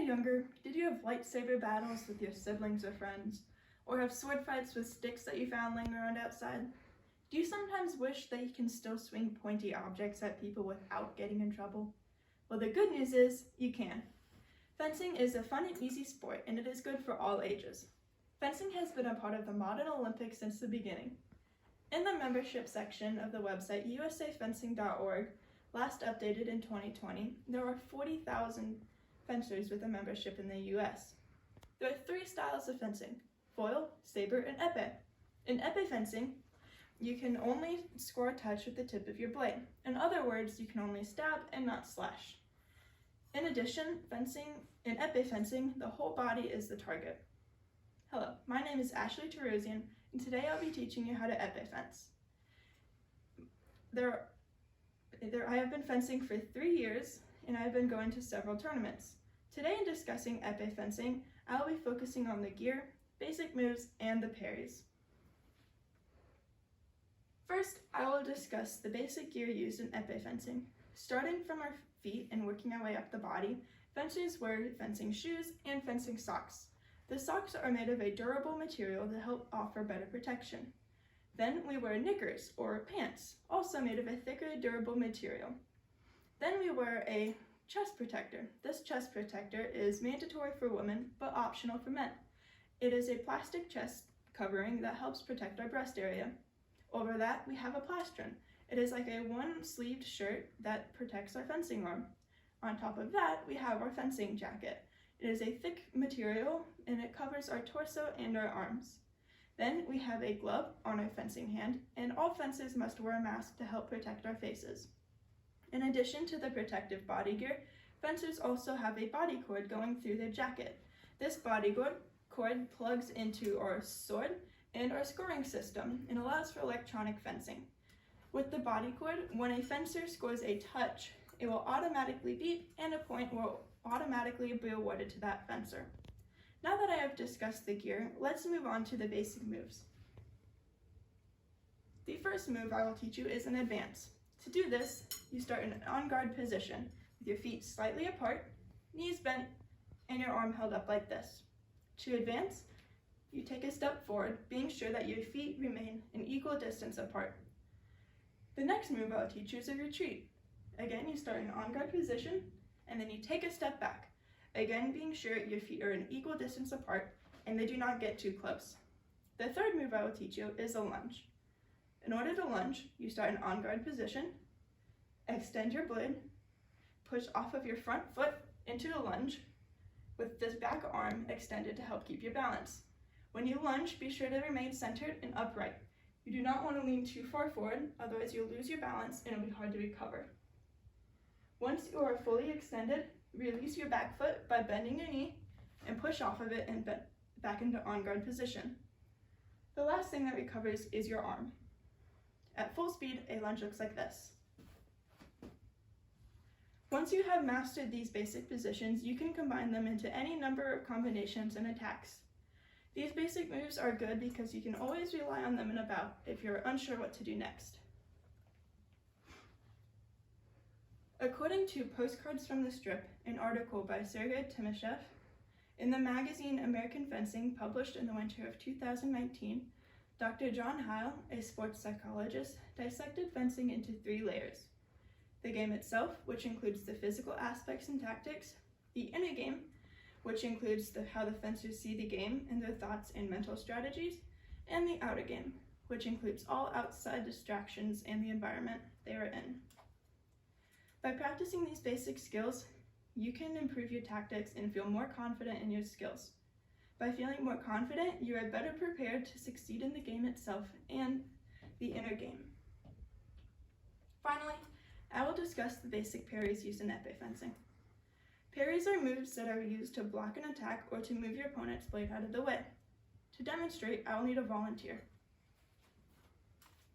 were younger, did you have lightsaber battles with your siblings or friends? Or have sword fights with sticks that you found laying around outside? Do you sometimes wish that you can still swing pointy objects at people without getting in trouble? Well, the good news is you can. Fencing is a fun and easy sport, and it is good for all ages. Fencing has been a part of the modern Olympics since the beginning. In the membership section of the website usafencing.org, last updated in 2020, there are 40,000 fencers with a membership in the US. There are 3 styles of fencing: foil, saber, and epee. In epee fencing, you can only score a touch with the tip of your blade. In other words, you can only stab and not slash. In addition, in epee fencing, the whole body is the target. Hello, my name is Ashley Terosian, and today I'll be teaching you how to epee fence. I have been fencing for 3 years, and I have been going to several tournaments. Today in discussing epee fencing, I will be focusing on the gear, basic moves, and the parries. First, I will discuss the basic gear used in epee fencing. Starting from our feet and working our way up the body, fencers wear fencing shoes and fencing socks. The socks are made of a durable material to help offer better protection. Then we wear knickers or pants, also made of a thicker, durable material. Then we wear a chest protector. This chest protector is mandatory for women, but optional for men. It is a plastic chest covering that helps protect our breast area. Over that, we have a plastron. It is like a one-sleeved shirt that protects our fencing arm. On top of that, we have our fencing jacket. It is a thick material, and it covers our torso and our arms. Then we have a glove on our fencing hand, and all fencers must wear a mask to help protect our faces. In addition to the protective body gear, fencers also have a body cord going through their jacket. This body cord plugs into our sword and our scoring system and allows for electronic fencing. With the body cord, when a fencer scores a touch, it will automatically beep and a point will automatically be awarded to that fencer. Now that I have discussed the gear, let's move on to the basic moves. The first move I will teach you is an advance. To do this, you start in an on-guard position with your feet slightly apart, knees bent, and your arm held up like this. To advance, you take a step forward, being sure that your feet remain an equal distance apart. The next move I will teach you is a retreat. Again, you start in an on-guard position, and then you take a step back. Again, being sure your feet are an equal distance apart, and they do not get too close. The third move I will teach you is a lunge. In order to lunge, you start in an on-guard position, extend your blade, push off of your front foot into a lunge, with this back arm extended to help keep your balance. When you lunge, be sure to remain centered and upright. You do not want to lean too far forward, otherwise you'll lose your balance and it'll be hard to recover. Once you are fully extended, release your back foot by bending your knee and push off of it and back into on-guard position. The last thing that recovers is your arm. At full speed, a lunge looks like this. Once you have mastered these basic positions, you can combine them into any number of combinations and attacks. These basic moves are good because you can always rely on them in a bout if you're unsure what to do next. According to Postcards from the Strip, an article by Sergei Timoshev, in the magazine American Fencing published in the winter of 2019, Dr. John Heil, a sports psychologist, dissected fencing into 3 layers. The game itself, which includes the physical aspects and tactics, the inner game, which includes how the fencers see the game and their thoughts and mental strategies, and the outer game, which includes all outside distractions and the environment they are in. By practicing these basic skills, you can improve your tactics and feel more confident in your skills. By feeling more confident, you are better prepared to succeed in the game itself and the inner game. Finally, I will discuss the basic parries used in epee fencing. Parries are moves that are used to block an attack or to move your opponent's blade out of the way. To demonstrate, I will need a volunteer.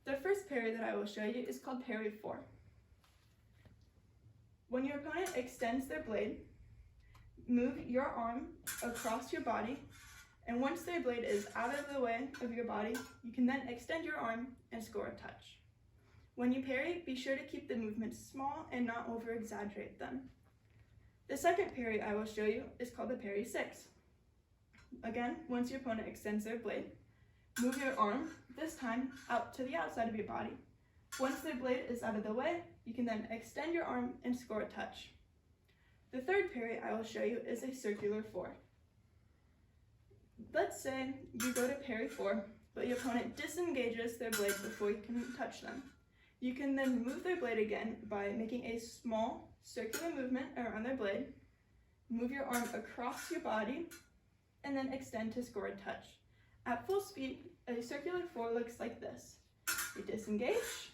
The first parry that I will show you is called Parry 4. When your opponent extends their blade, move your arm across your body, and once their blade is out of the way of your body, you can then extend your arm and score a touch. When you parry, be sure to keep the movements small and not over-exaggerate them. The second parry I will show you is called the parry 6. Again, once your opponent extends their blade, move your arm, this time out to the outside of your body. Once their blade is out of the way, you can then extend your arm and score a touch. The third parry I will show you is a circular 4. Let's say you go to parry 4, but your opponent disengages their blade before you can touch them. You can then move their blade again by making a small circular movement around their blade, move your arm across your body, and then extend to score a touch. At full speed, a circular 4 looks like this. You disengage.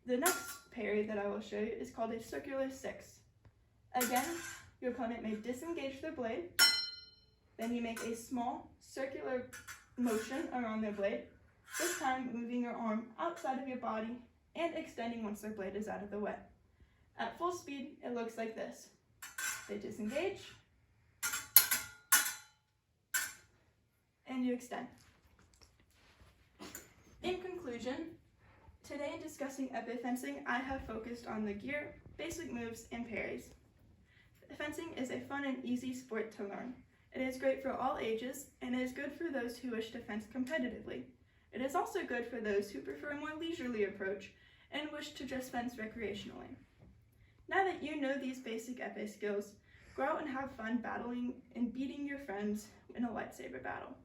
The next parry that I will show you is called a circular 6. Again, your opponent may disengage their blade, then you make a small circular motion around their blade, this time moving your arm outside of your body and extending once their blade is out of the way. At full speed, it looks like this. They disengage, and you extend. In conclusion, today in discussing epee fencing, I have focused on the gear, basic moves, and parries. Fencing is a fun and easy sport to learn. It is great for all ages, and it is good for those who wish to fence competitively. It is also good for those who prefer a more leisurely approach and wish to just fence recreationally. Now that you know these basic epee skills, go out and have fun battling and beating your friends in a lightsaber battle.